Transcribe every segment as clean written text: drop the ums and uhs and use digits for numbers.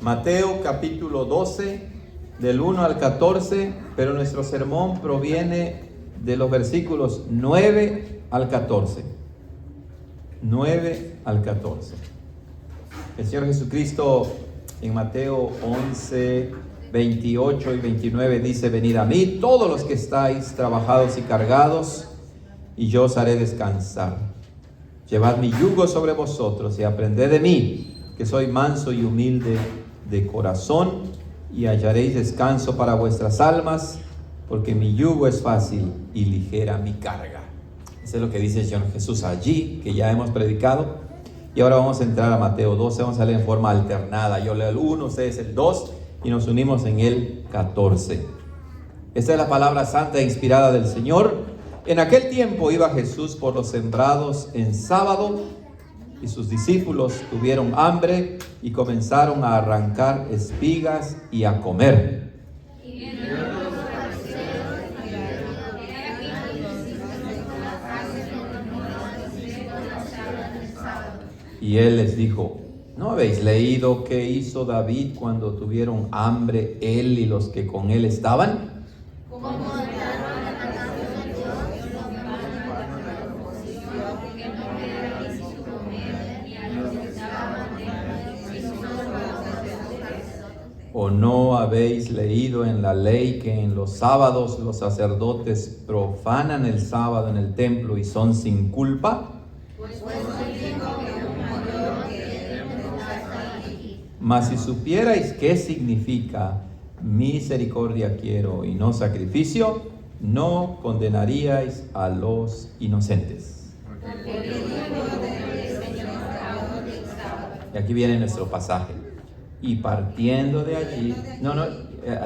Mateo capítulo 12, del 1 al 14, pero nuestro sermón proviene de los versículos 9 al 14. 9 al 14. El Señor Jesucristo en Mateo 11, 28 y 29 dice: venid a mí todos los que estáis trabajados y cargados, y yo os haré descansar. Llevad mi yugo sobre vosotros y aprended de mí, que soy manso y humilde de corazón, y hallaréis descanso para vuestras almas, porque mi yugo es fácil y ligera mi carga. Eso es lo que dice el Señor Jesús allí, que ya hemos predicado. Y ahora vamos a entrar a Mateo 12, vamos a leer en forma alternada. Yo leo el 1, ustedes el 2, y nos unimos en el 14. Esta es la palabra santa e inspirada del Señor. En aquel tiempo iba Jesús por los sembrados en sábado, y sus discípulos tuvieron hambre y comenzaron a arrancar espigas y a comer. Y él les dijo: ¿no habéis leído qué hizo David cuando tuvieron hambre él y los que con él estaban? ¿O no habéis leído en la ley que en los sábados los sacerdotes profanan el sábado en el templo y son sin culpa? Mas si supierais qué significa misericordia quiero y no sacrificio, no condenaríais a los inocentes. Y aquí viene nuestro pasaje. Y partiendo de allí,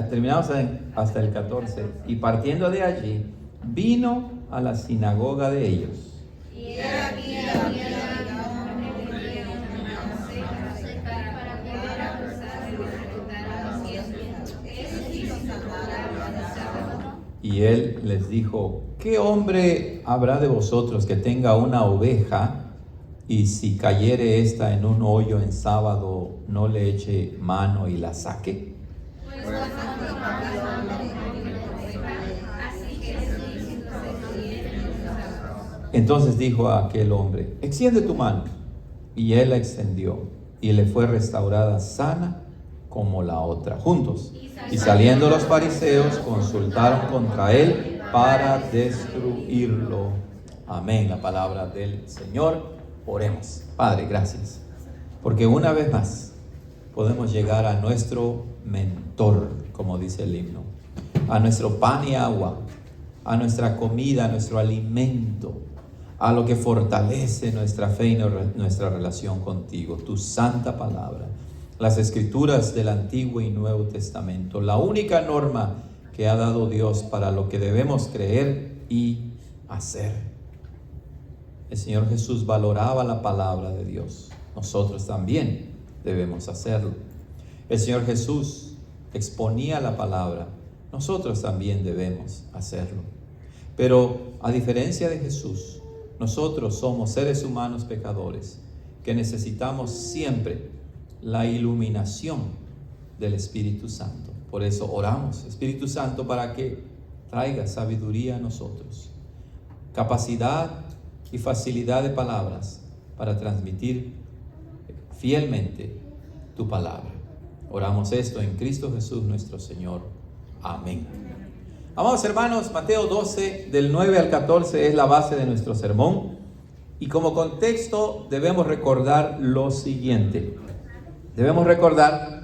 terminamos hasta el 14. Y partiendo de allí, vino a la sinagoga de ellos. Y él les dijo: ¿qué hombre habrá de vosotros que tenga una oveja, y si cayere ésta en un hoyo en sábado, no le eche mano y la saque? Entonces dijo a aquel hombre: extiende tu mano. Y él la extendió, y le fue restaurada sana como la otra. Juntos. Y saliendo los fariseos, consultaron contra él para destruirlo. Amén. La palabra del Señor. Oremos. Padre, gracias, porque una vez más podemos llegar a nuestro mentor, como dice el himno, a nuestro pan y agua, a nuestra comida, a nuestro alimento, a lo que fortalece nuestra fe y nuestra relación contigo, tu santa palabra, las escrituras del Antiguo y Nuevo Testamento, la única norma que ha dado Dios para lo que debemos creer y hacer. El Señor Jesús valoraba la palabra de Dios. Nosotros también debemos hacerlo. El Señor Jesús exponía la palabra. Nosotros también debemos hacerlo. Pero a diferencia de Jesús, nosotros somos seres humanos pecadores que necesitamos siempre la iluminación del Espíritu Santo. Por eso oramos, Espíritu Santo, para que traiga sabiduría a nosotros, capacidad y facilidad de palabras para transmitir fielmente tu palabra. Oramos esto en Cristo Jesús nuestro Señor. Amén. Amados hermanos, Mateo 12 del 9 al 14 es la base de nuestro sermón, y como contexto debemos recordar lo siguiente. Debemos recordar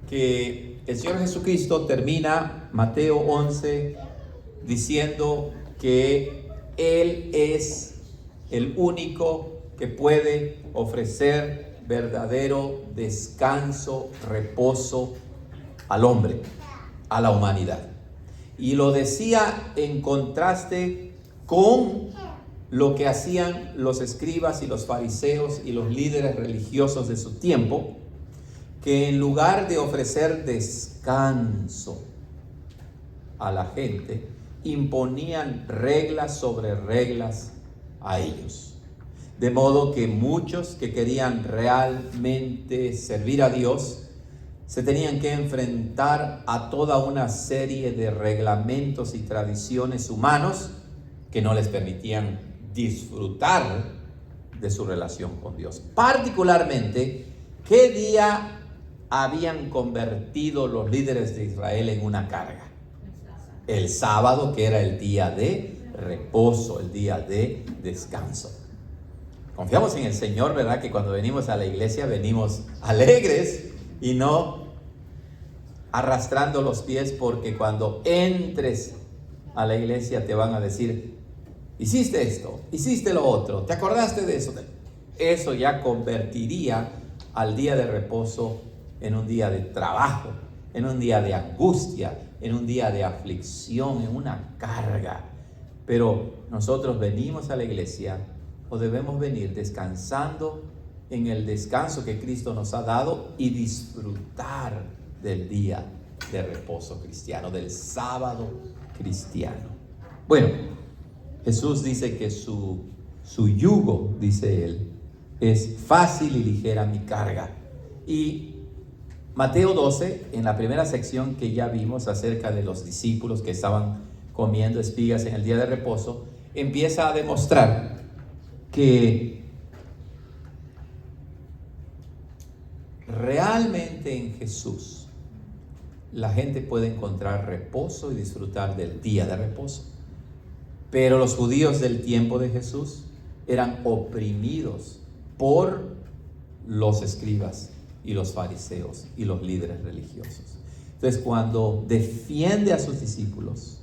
que el Señor Jesucristo termina Mateo 11 diciendo que Él es el único que puede ofrecer verdadero descanso, reposo al hombre, a la humanidad. Y lo decía en contraste con lo que hacían los escribas y los fariseos y los líderes religiosos de su tiempo, que en lugar de ofrecer descanso a la gente, imponían reglas sobre reglas a ellos. De modo que muchos que querían realmente servir a Dios se tenían que enfrentar a toda una serie de reglamentos y tradiciones humanos que no les permitían disfrutar de su relación con Dios. Particularmente, ¿qué día habían convertido los líderes de Israel en una carga? El sábado, que era el día de reposo, el día de descanso. Confiamos en el Señor, ¿verdad? Que cuando venimos a la iglesia venimos alegres y no arrastrando los pies, porque cuando entres a la iglesia te van a decir: hiciste esto, hiciste lo otro, ¿te acordaste de eso? Eso ya convertiría al día de reposo en un día de trabajo, en un día de angustia, en un día de aflicción, en una carga. Pero nosotros venimos a la iglesia, o debemos venir descansando en el descanso que Cristo nos ha dado y disfrutar del día de reposo cristiano, del sábado cristiano. Bueno, Jesús dice que su yugo, dice él, es fácil y ligera mi carga. Y Mateo 12, en la primera sección que ya vimos acerca de los discípulos que estaban comiendo espigas en el día de reposo, empieza a demostrar que realmente en Jesús la gente puede encontrar reposo y disfrutar del día de reposo. Pero los judíos del tiempo de Jesús eran oprimidos por los escribas y los fariseos y los líderes religiosos. Entonces, cuando defiende a sus discípulos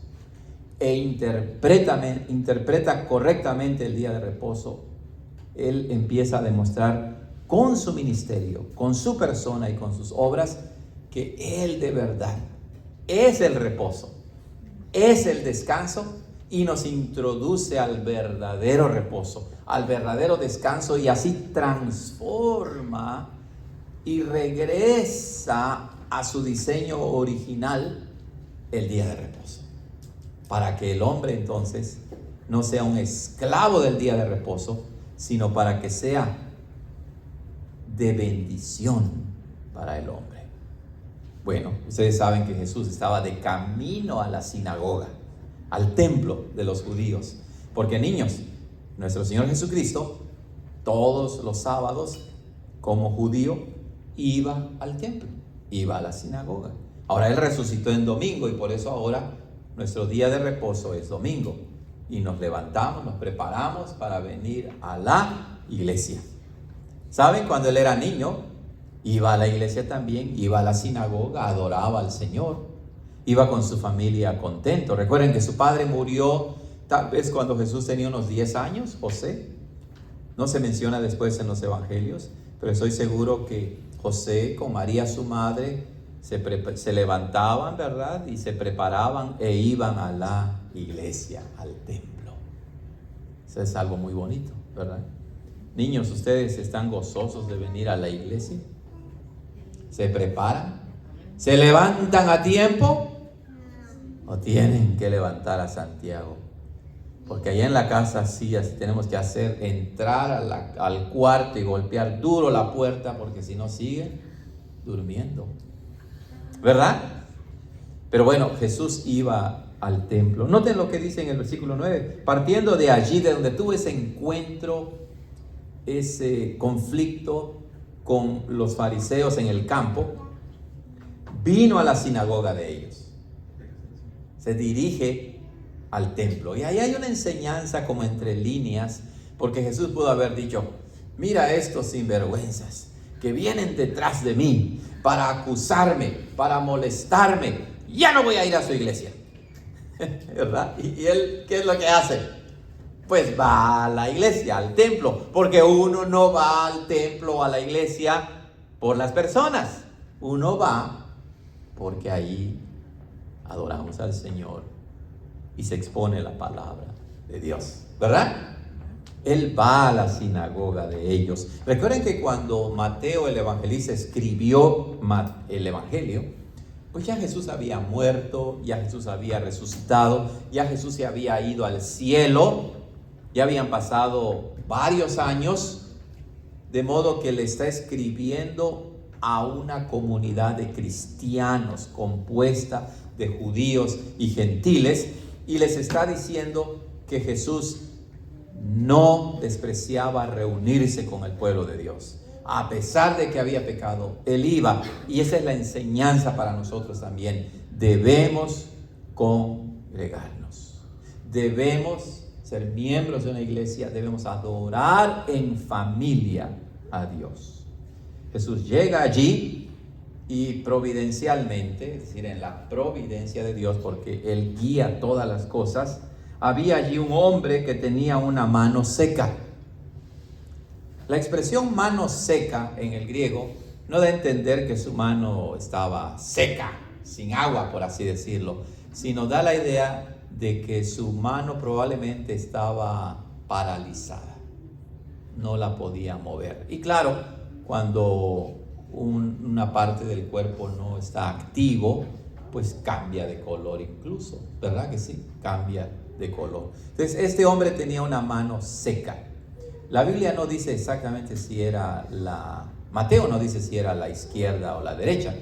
e interpreta correctamente el día de reposo, él empieza a demostrar con su ministerio, con su persona y con sus obras, que él de verdad es el reposo, es el descanso, y nos introduce al verdadero reposo, al verdadero descanso, y así transforma y regresa a su diseño original el día de reposo, para que el hombre entonces no sea un esclavo del día de reposo, sino para que sea de bendición para el hombre. Bueno, ustedes saben que Jesús estaba de camino a la sinagoga, al templo de los judíos, porque, niños, nuestro Señor Jesucristo todos los sábados como judío iba al templo, iba a la sinagoga. Ahora él resucitó en domingo, y por eso ahora nuestro día de reposo es domingo, y nos levantamos, nos preparamos para venir a la iglesia. ¿Saben? Cuando él era niño, iba a la iglesia también, iba a la sinagoga, adoraba al Señor, iba con su familia contento. Recuerden que su padre murió tal vez cuando Jesús tenía unos 10 años, José. No se menciona después en los evangelios, pero estoy seguro que José con María su madre se levantaban, ¿verdad? Y se preparaban e iban a la iglesia, al templo. Eso es algo muy bonito, ¿verdad? Niños, ¿ustedes están gozosos de venir a la iglesia? ¿Se preparan? ¿Se levantan a tiempo? ¿O tienen que levantar a Santiago? Porque allá en la casa sí, así tenemos que hacer, entrar al cuarto y golpear duro la puerta, porque si no siguen durmiendo, ¿verdad? Pero bueno, Jesús iba al templo. Noten lo que dice en el versículo 9. Partiendo de allí, de donde tuvo ese encuentro, ese conflicto con los fariseos en el campo, vino a la sinagoga de ellos. Se dirige al templo. Y ahí hay una enseñanza como entre líneas, porque Jesús pudo haber dicho: mira estos sinvergüenzas que vienen detrás de mí para acusarme, para molestarme. Ya no voy a ir a su iglesia. ¿Verdad? ¿Y él qué es lo que hace? Pues va a la iglesia, al templo, porque uno no va al templo, a la iglesia por las personas. Uno va porque ahí adoramos al Señor y se expone la palabra de Dios, ¿verdad? Él va a la sinagoga de ellos. Recuerden que cuando Mateo el evangelista escribió el evangelio, pues ya Jesús había muerto, ya Jesús había resucitado, ya Jesús se había ido al cielo, ya habían pasado varios años, de modo que le está escribiendo a una comunidad de cristianos compuesta de judíos y gentiles, y les está diciendo que Jesús no despreciaba reunirse con el pueblo de Dios. A pesar de que había pecado, Él iba. Y esa es la enseñanza para nosotros también. Debemos congregarnos. Debemos ser miembros de una iglesia. Debemos adorar en familia a Dios. Jesús llega allí y providencialmente, es decir, en la providencia de Dios, porque Él guía todas las cosas, había allí un hombre que tenía una mano seca. La expresión mano seca en el griego no da a entender que su mano estaba seca, sin agua, por así decirlo, sino da la idea de que su mano probablemente estaba paralizada, no la podía mover. Y claro, cuando una parte del cuerpo no está activo, pues cambia de color incluso, ¿verdad que sí? Cambia de color. Entonces este hombre tenía una mano seca. La Biblia no dice exactamente si era Mateo no dice si era la izquierda o la derecha,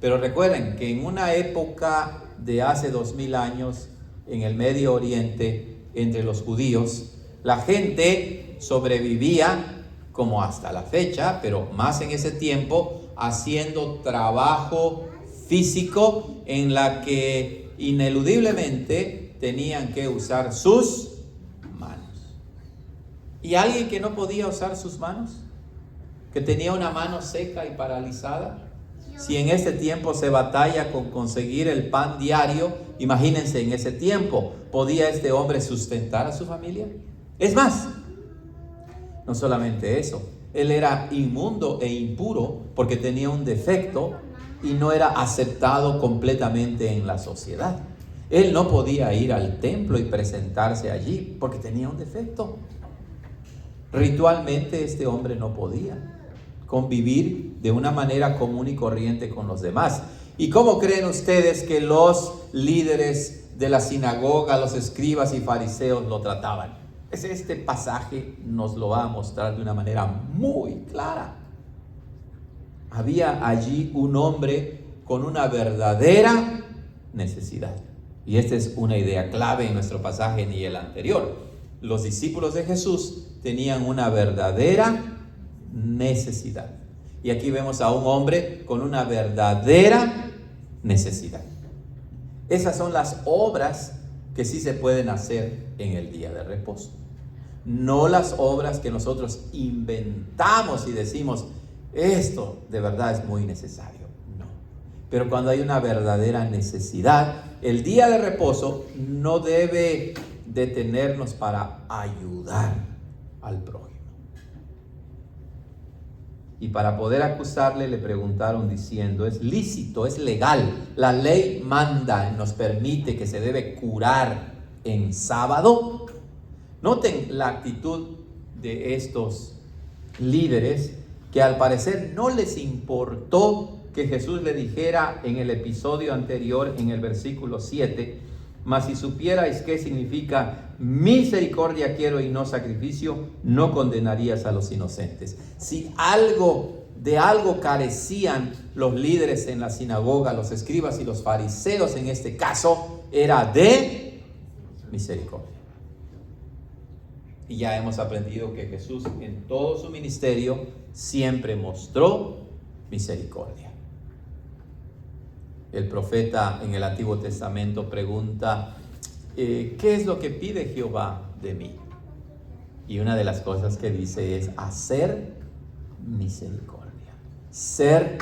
pero recuerden que en una época de hace 2000 años, en el Medio Oriente, entre los judíos, la gente sobrevivía como hasta la fecha, pero más en ese tiempo, haciendo trabajo físico en la que ineludiblemente tenían que usar sus manos. ¿Y alguien que no podía usar sus manos? ¿Que tenía una mano seca y paralizada? Si en este tiempo se batalla con conseguir el pan diario, imagínense en ese tiempo, ¿podía este hombre sustentar a su familia? Es más, no solamente eso, él era inmundo e impuro porque tenía un defecto y no era aceptado completamente en la sociedad. Él no podía ir al templo y presentarse allí porque tenía un defecto. Ritualmente este hombre no podía convivir de una manera común y corriente con los demás. ¿Y cómo creen ustedes que los líderes de la sinagoga, los escribas y fariseos lo trataban? Este pasaje nos lo va a mostrar de una manera muy clara. Había allí un hombre con una verdadera necesidad. Y esta es una idea clave en nuestro pasaje y el anterior. Los discípulos de Jesús tenían una verdadera necesidad. Y aquí vemos a un hombre con una verdadera necesidad. Esas son las obras que sí se pueden hacer en el día de reposo. No las obras que nosotros inventamos y decimos, esto de verdad es muy necesario. No. Pero cuando hay una verdadera necesidad, el día de reposo no debe detenernos para ayudar al prójimo. Y para poder acusarle le preguntaron diciendo, ¿es lícito, es legal? La ley manda, nos permite que se debe curar en sábado. Noten la actitud de estos líderes que al parecer no les importó que Jesús le dijera en el episodio anterior, en el versículo 7, mas si supierais qué significa misericordia quiero y no sacrificio, no condenarías a los inocentes. Si de algo carecían los líderes en la sinagoga, los escribas y los fariseos en este caso, era de misericordia. Y ya hemos aprendido que Jesús en todo su ministerio siempre mostró misericordia. El profeta en el Antiguo Testamento pregunta, ¿qué es lo que pide Jehová de mí? Y una de las cosas que dice es hacer misericordia, ser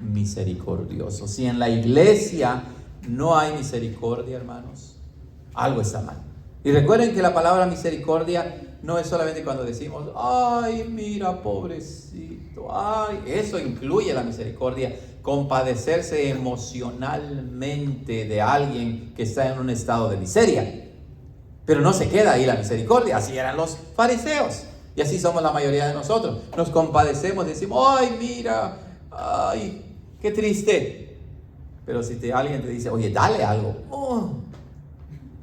misericordioso. Si en la iglesia no hay misericordia, hermanos, algo está mal. Y recuerden que la palabra misericordia no es solamente cuando decimos, ay, mira, pobrecito, ay, eso incluye la misericordia, compadecerse emocionalmente de alguien que está en un estado de miseria. Pero no se queda ahí la misericordia, así eran los fariseos. Y así somos la mayoría de nosotros. Nos compadecemos, decimos, ay, mira, ay, qué triste. Pero si alguien te dice, oye, dale algo.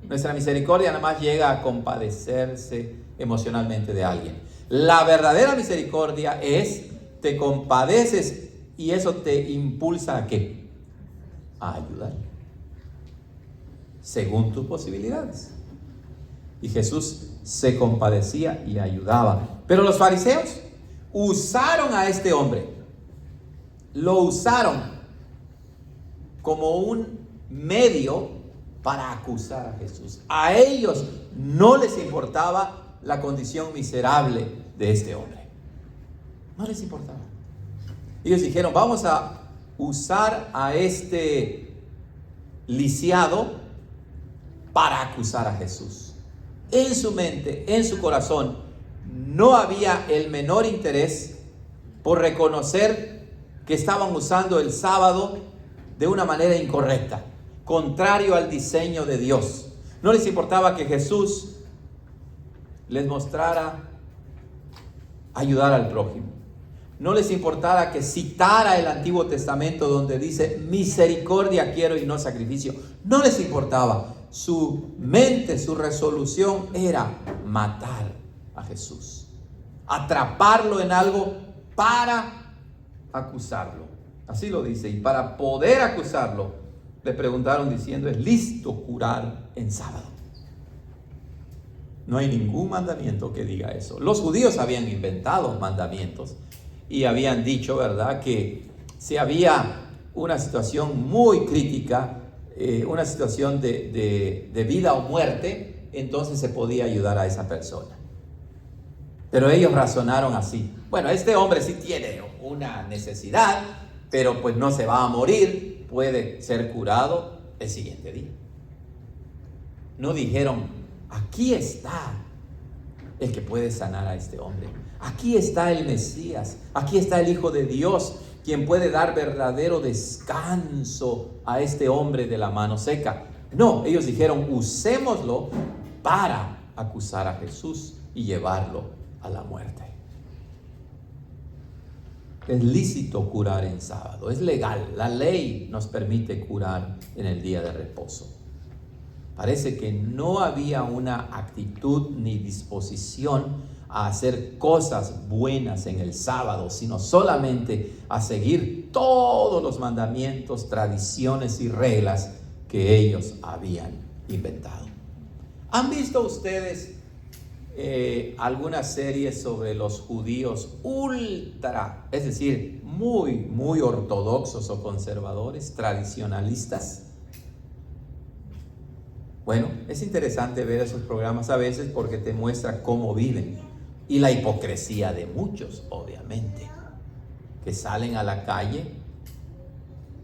Nuestra misericordia nada más llega a compadecerse emocionalmente de alguien. La verdadera misericordia es, te compadeces Y eso te impulsa ¿a qué? A ayudar, según tus posibilidades. Y Jesús se compadecía y ayudaba. Pero los fariseos usaron a este hombre. Lo usaron como un medio para acusar a Jesús. A ellos no les importaba la condición miserable de este hombre. No les importaba. Ellos dijeron, vamos a usar a este lisiado para acusar a Jesús. En su mente, en su corazón, no había el menor interés por reconocer que estaban usando el sábado de una manera incorrecta, contrario al diseño de Dios. No les importaba que Jesús les mostrara ayudar al prójimo. No les importara que citara el Antiguo Testamento donde dice misericordia quiero y no sacrificio. No les importaba. Su mente, su resolución era matar a Jesús, atraparlo en algo para acusarlo. Así lo dice. Y para poder acusarlo, le preguntaron diciendo, ¿es lícito curar en sábado? No hay ningún mandamiento que diga eso. Los judíos habían inventado mandamientos y habían dicho, ¿verdad?, que si había una situación muy crítica, una situación de vida o muerte, entonces se podía ayudar a esa persona. Pero ellos razonaron así. Bueno, este hombre sí tiene una necesidad, pero pues no se va a morir, puede ser curado el siguiente día. No dijeron, aquí está el que puede sanar a este hombre. Aquí está el Mesías, aquí está el Hijo de Dios, quien puede dar verdadero descanso a este hombre de la mano seca. No, ellos dijeron, usémoslo para acusar a Jesús y llevarlo a la muerte. Es lícito curar en sábado, es legal, la ley nos permite curar en el día de reposo. Parece que no había una actitud ni disposición a hacer cosas buenas en el sábado, sino solamente a seguir todos los mandamientos, tradiciones y reglas que ellos habían inventado. ¿Han visto ustedes algunas series sobre los judíos ultra, es decir, muy ortodoxos o conservadores, tradicionalistas? Bueno, es interesante ver esos programas a veces porque te muestra cómo viven y la hipocresía de muchos, obviamente, que salen a la calle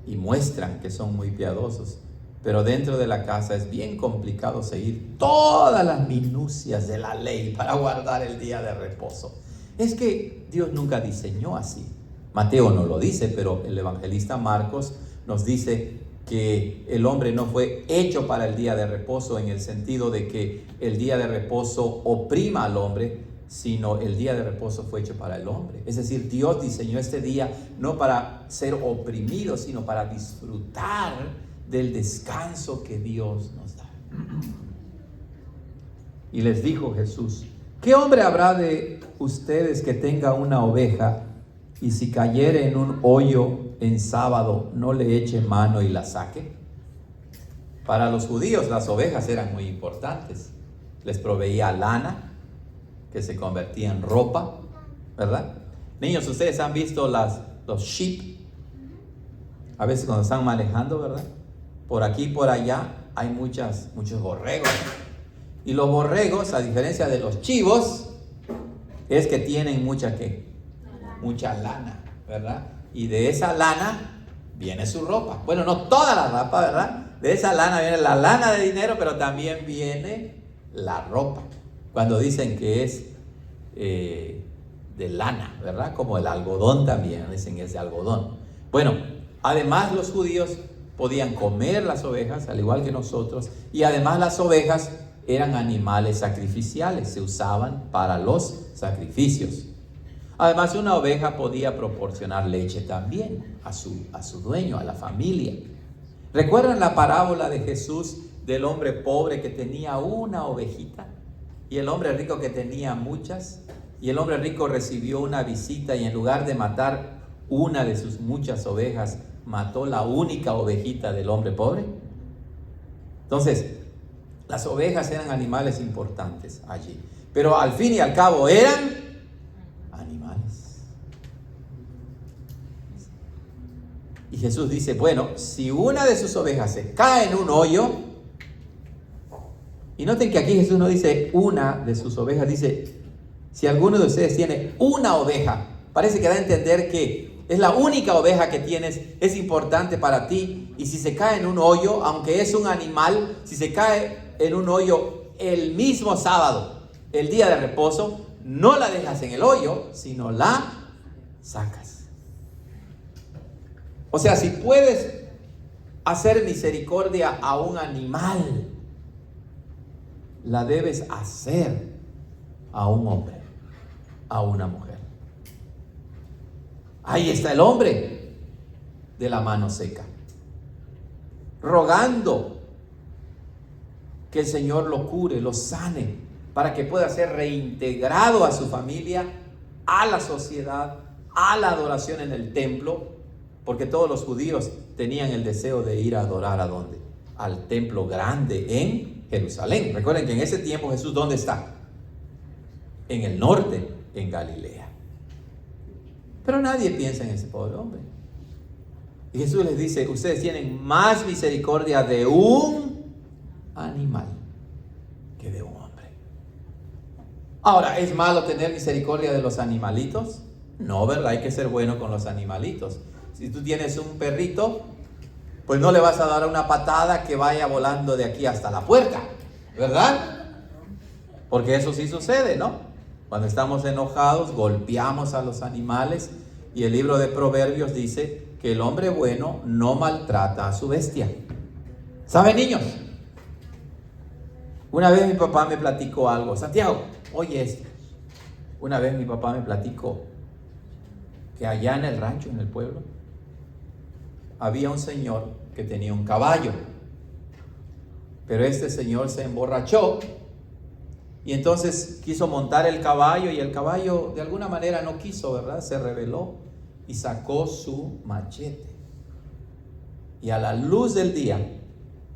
y muestran que son muy piadosos, pero dentro de la casa es bien complicado seguir todas las minucias de la ley para guardar el día de reposo. Es que Dios nunca diseñó así. Mateo no lo dice, pero el evangelista Marcos nos dice que el hombre no fue hecho para el día de reposo en el sentido de que el día de reposo oprima al hombre, sino el día de reposo fue hecho para el hombre. Es decir, Dios diseñó este día no para ser oprimido, sino para disfrutar del descanso que Dios nos da. Y les dijo Jesús, ¿qué hombre habrá de ustedes que tenga una oveja y si cayere en un hoyo en sábado no le eche mano y la saque? Para los judíos las ovejas eran muy importantes. Les proveía lana que se convertía en ropa, ¿verdad? Niños, ustedes han visto los sheep, a veces cuando están manejando, ¿verdad? Por aquí y por allá hay muchos borregos. Y los borregos, a diferencia de los chivos, es que tienen mucha lana, ¿verdad? Y de esa lana viene su ropa. Bueno, no toda la ropa, ¿verdad? De esa lana viene la lana de dinero, pero también viene la ropa. Cuando dicen que es de lana, ¿verdad? Como el algodón también, dicen que es de algodón. Bueno, además los judíos podían comer las ovejas, al igual que nosotros, y además las ovejas eran animales sacrificiales, se usaban para los sacrificios. Además, una oveja podía proporcionar leche también a su dueño, a la familia. ¿Recuerdan la parábola de Jesús del hombre pobre que tenía una ovejita y el hombre rico que tenía muchas? Y el hombre rico recibió una visita y en lugar de matar una de sus muchas ovejas mató la única ovejita del hombre pobre? Entonces, las ovejas eran animales importantes allí, pero al fin y al cabo eran animales. Y Jesús dice, bueno, si una de sus ovejas se cae en un hoyo, y noten que aquí Jesús no dice una de sus ovejas, dice, si alguno de ustedes tiene una oveja, parece que da a entender que es la única oveja que tienes, es importante para ti, y si se cae en un hoyo, aunque es un animal, si se cae en un hoyo el mismo sábado, el día de reposo, no la dejas en el hoyo, sino la sacas. O sea, si puedes hacer misericordia a un animal, la debes hacer a un hombre, a una mujer. Ahí está el hombre de la mano seca, rogando que el Señor lo cure, lo sane, para que pueda ser reintegrado a su familia, a la sociedad, a la adoración en el templo, porque todos los judíos tenían el deseo de ir a adorar ¿a dónde? Al templo grande en Jerusalén. Recuerden que en ese tiempo Jesús, ¿dónde está? En el norte, en Galilea. Pero nadie piensa en ese pobre hombre. Y Jesús les dice, ustedes tienen más misericordia de un animal que de un hombre. Ahora, ¿es malo tener misericordia de los animalitos? No, ¿verdad? Hay que ser bueno con los animalitos. Si tú tienes un perrito, pues no le vas a dar una patada que vaya volando de aquí hasta la puerta, ¿verdad? Porque eso sí sucede, ¿no? Cuando estamos enojados, golpeamos a los animales, y el libro de Proverbios dice que el hombre bueno no maltrata a su bestia. ¿Saben, niños? Una vez mi papá me platicó algo. Santiago, oye esto. Una vez mi papá me platicó que allá en el rancho, en el pueblo, había un señor que tenía un caballo. Pero este señor se emborrachó y entonces quiso montar el caballo, y el caballo de alguna manera no quiso, ¿verdad? Se rebeló y sacó su machete. Y a la luz del día,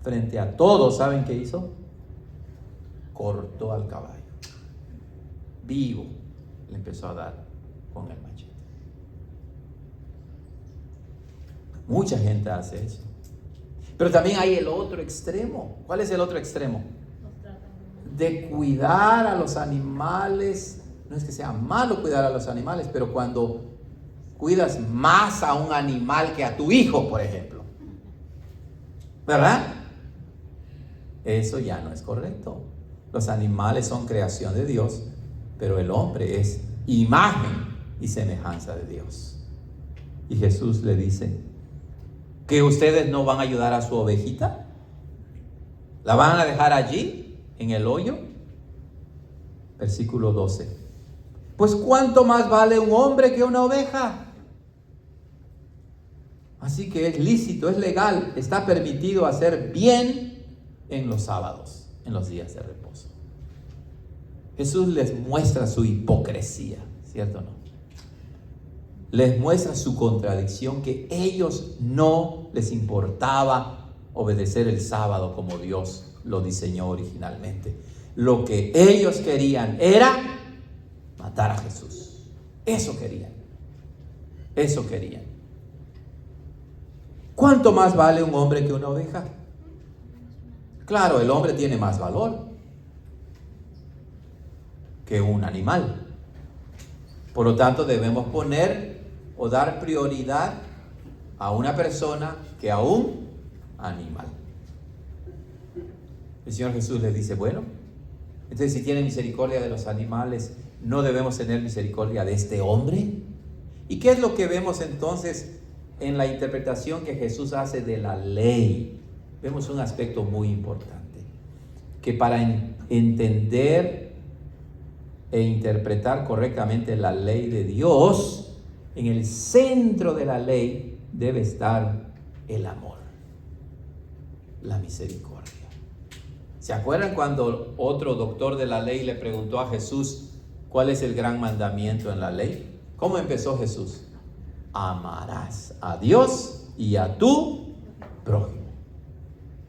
frente a todos, ¿saben qué hizo? Cortó al caballo. Vivo le empezó a dar con el machete. Mucha gente hace eso. Pero también hay el otro extremo. ¿Cuál es el otro extremo? De cuidar a los animales. No es que sea malo cuidar a los animales, pero cuando cuidas más a un animal que a tu hijo, por ejemplo, ¿verdad? Eso ya no es correcto. Los animales son creación de Dios, pero el hombre es imagen y semejanza de Dios. Y Jesús le dice, ¿que ustedes no van a ayudar a su ovejita? ¿La van a dejar allí, en el hoyo? Versículo 12. Pues ¿cuánto más vale un hombre que una oveja? Así que es lícito, es legal, está permitido hacer bien en los sábados, en los días de reposo. Jesús les muestra su hipocresía, ¿cierto o no? Les muestra su contradicción, que ellos no les importaba obedecer el sábado como Dios lo diseñó originalmente. Lo que ellos querían era matar a Jesús. Eso querían. Eso querían. ¿Cuánto más vale un hombre que una oveja? Claro, el hombre tiene más valor que un animal. Por lo tanto, debemos poner o dar prioridad a una persona que a un animal. El Señor Jesús les dice, bueno, entonces si tienen misericordia de los animales, ¿no debemos tener misericordia de este hombre? ¿Y qué es lo que vemos entonces en la interpretación que Jesús hace de la ley? Vemos un aspecto muy importante, que para entender e interpretar correctamente la ley de Dios, en el centro de la ley debe estar el amor, la misericordia. ¿Se acuerdan cuando otro doctor de la ley le preguntó a Jesús cuál es el gran mandamiento en la ley? ¿Cómo empezó Jesús? amarás a Dios y a tu prójimo.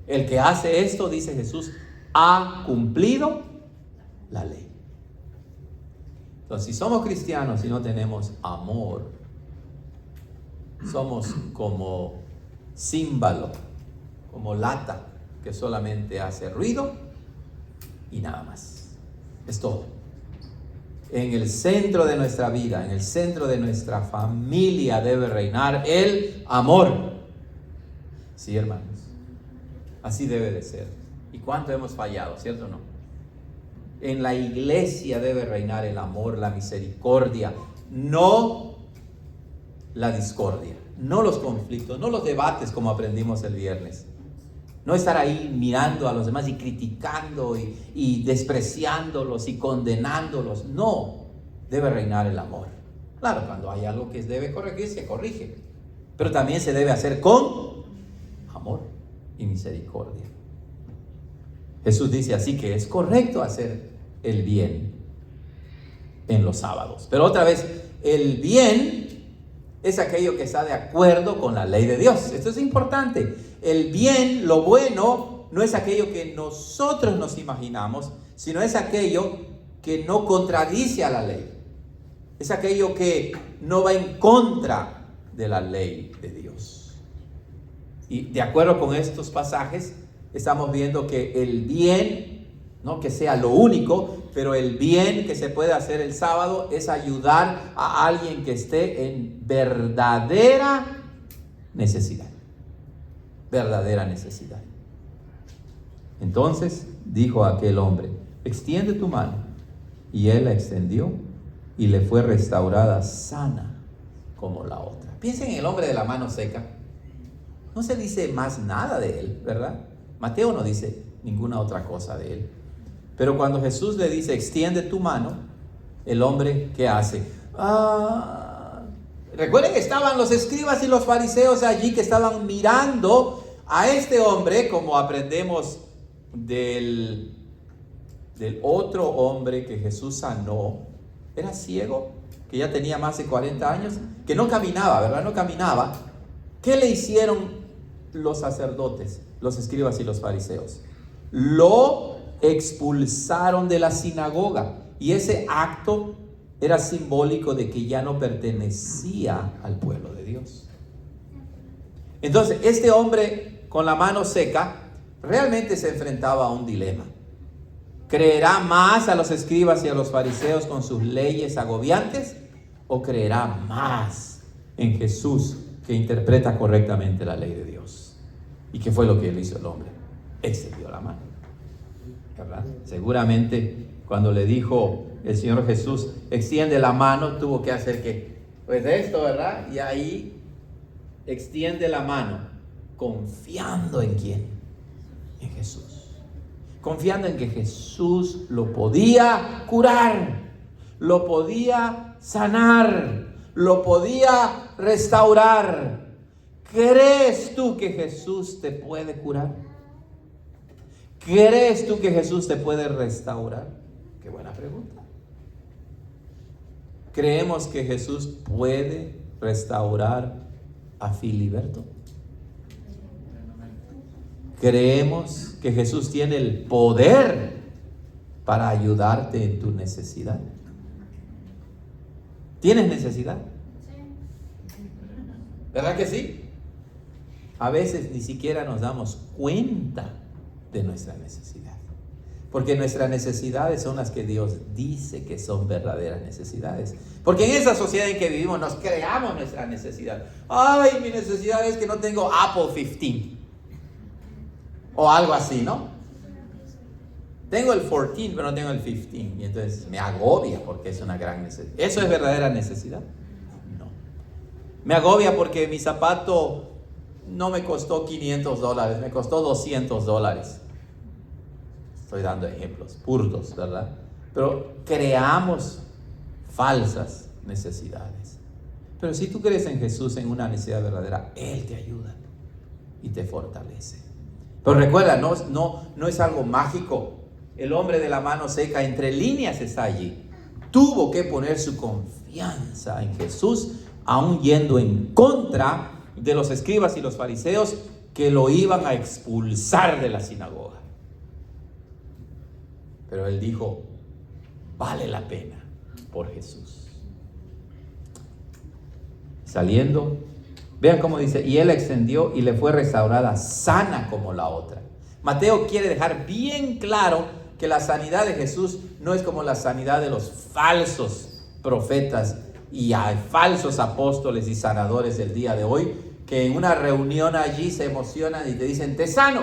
El que hace esto, dice Jesús, ha cumplido la ley. Entonces, si somos cristianos y no tenemos amor, somos como címbalo, como lata que solamente hace ruido y nada más. Es todo. En el centro de nuestra vida, en el centro de nuestra familia debe reinar el amor. Sí, hermanos. Así debe de ser. ¿Y cuánto hemos fallado, cierto o no? En la iglesia debe reinar el amor, la misericordia, no la discordia, no los conflictos, no los debates como aprendimos el viernes. No estar ahí mirando a los demás y criticando y despreciándolos y condenándolos. No, debe reinar el amor. Claro, cuando hay algo que debe corregir, se corrige. Pero también se debe hacer con amor y misericordia. Jesús dice así que es correcto hacer el bien en los sábados. Pero otra vez, el bien es aquello que está de acuerdo con la ley de Dios. Esto es importante. El bien, lo bueno, no es aquello que nosotros nos imaginamos, sino es aquello que no contradice a la ley. Es aquello que no va en contra de la ley de Dios. Y de acuerdo con estos pasajes, estamos viendo que el bien, no que sea lo único, pero el bien que se puede hacer el sábado es ayudar a alguien que esté en verdadera necesidad. Verdadera necesidad. Entonces dijo aquel hombre: extiende tu mano. Y él la extendió y le fue restaurada sana como la otra. Piensen en el hombre de la mano seca. No se dice más nada de él, ¿verdad? Mateo no dice ninguna otra cosa de él. Pero cuando Jesús le dice extiende tu mano, el hombre, ¿qué hace? Recuerden que estaban los escribas y los fariseos allí que estaban mirando a este hombre, como aprendemos del otro hombre que Jesús sanó. Era ciego, que ya tenía más de 40 años, que no caminaba, ¿verdad? No caminaba. ¿Qué le hicieron los sacerdotes, los escribas y los fariseos? Lo expulsaron de la sinagoga, y ese acto era simbólico de que ya no pertenecía al pueblo de Dios. Entonces, este hombre con la mano seca realmente se enfrentaba a un dilema. ¿Creerá más a los escribas y a los fariseos con sus leyes agobiantes? ¿O creerá más en Jesús, que interpreta correctamente la ley de Dios? ¿Y qué fue lo que hizo el hombre? Extendió la mano, ¿verdad? Seguramente cuando le dijo el Señor Jesús, extiende la mano, tuvo que hacer ¿qué? Pues esto, ¿verdad? Y ahí extiende la mano, confiando ¿en quién? En Jesús. Confiando en que Jesús lo podía curar, lo podía sanar, lo podía restaurar. ¿Crees tú que Jesús te puede curar? ¿Crees tú que Jesús te puede restaurar? Qué buena pregunta. ¿Creemos que Jesús puede restaurar a Filiberto? ¿Creemos que Jesús tiene el poder para ayudarte en tu necesidad? ¿Tienes necesidad? ¿Verdad que sí? A veces ni siquiera nos damos cuenta de nuestra necesidad, porque nuestras necesidades son las que Dios dice que son verdaderas necesidades. Porque en esa sociedad en que vivimos nos creamos nuestra necesidad. Ay, mi necesidad es que no tengo Apple 15 o algo así, ¿no? Tengo el 14 pero no tengo el 15, y entonces me agobia porque es una gran necesidad. ¿Eso es verdadera necesidad? No. Me agobia porque mi zapato no me costó $500, me costó $200. Estoy dando ejemplos burdos, ¿verdad? Pero creamos falsas necesidades. Pero si tú crees en Jesús, en una necesidad verdadera, Él te ayuda y te fortalece. Pero recuerda, no es algo mágico. El hombre de la mano seca, entre líneas, está allí. Tuvo que poner su confianza en Jesús aún yendo en contra de los escribas y los fariseos que lo iban a expulsar de la sinagoga. Pero él dijo, vale la pena por Jesús. Saliendo, vean cómo dice, y él la extendió y le fue restaurada sana como la otra. Mateo quiere dejar bien claro que la sanidad de Jesús no es como la sanidad de los falsos profetas y hay falsos apóstoles y sanadores del día de hoy, que en una reunión allí se emocionan y te dicen, te sano,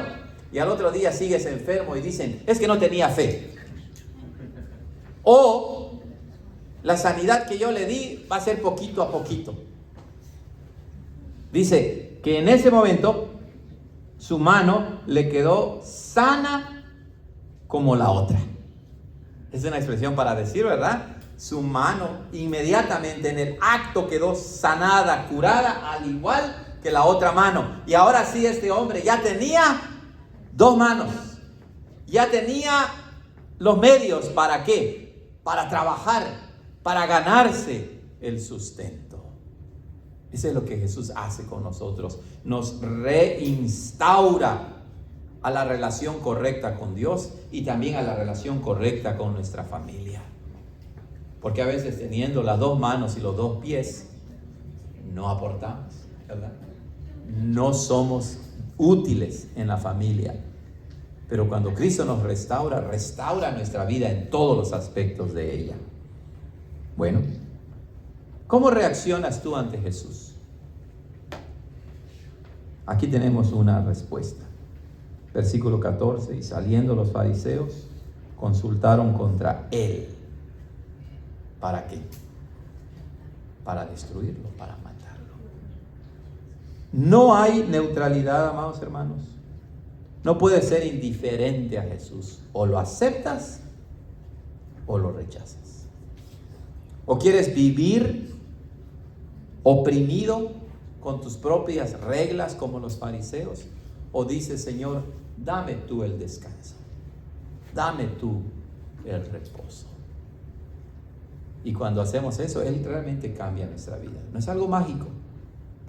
y al otro día sigues enfermo y dicen, es que no tenía fe. O la sanidad que yo le di va a ser poquito a poquito. Dice que en ese momento su mano le quedó sana como la otra. Es una expresión para decir, ¿verdad? Su mano inmediatamente en el acto quedó sanada, curada, al igual que la otra mano. Y ahora sí, este hombre ya tenía dos manos. Ya tenía los medios, ¿para qué? Para trabajar, para ganarse el sustento. Eso es lo que Jesús hace con nosotros. Nos reinstaura a la relación correcta con Dios y también a la relación correcta con nuestra familia. Porque a veces teniendo las dos manos y los dos pies, no aportamos, ¿verdad? No somos útiles en la familia. Pero cuando Cristo nos restaura, restaura nuestra vida en todos los aspectos de ella. Bueno, ¿cómo reaccionas tú ante Jesús? Aquí tenemos una respuesta. Versículo 14, y saliendo los fariseos, consultaron contra él. ¿Para qué? Para destruirlo, para matarlo. No hay neutralidad, amados hermanos. No puedes ser indiferente a Jesús. O lo aceptas o lo rechazas. O quieres vivir oprimido con tus propias reglas como los fariseos. O dices, Señor, dame tú el descanso. Dame tú el reposo. Y cuando hacemos eso, Él realmente cambia nuestra vida. No es algo mágico,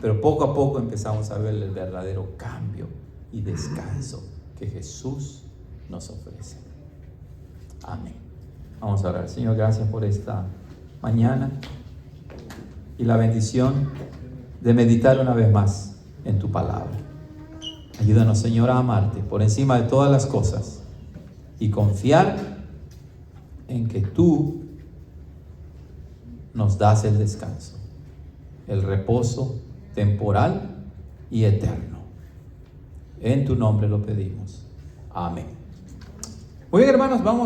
pero poco a poco empezamos a ver el verdadero cambio y descanso que Jesús nos ofrece. Amén. Vamos a orar. Señor, gracias por esta mañana y la bendición de meditar una vez más en tu palabra. Ayúdanos, Señor, a amarte por encima de todas las cosas y confiar en que tú nos das el descanso, el reposo temporal y eterno. En tu nombre lo pedimos. Amén. Muy bien, hermanos, vamos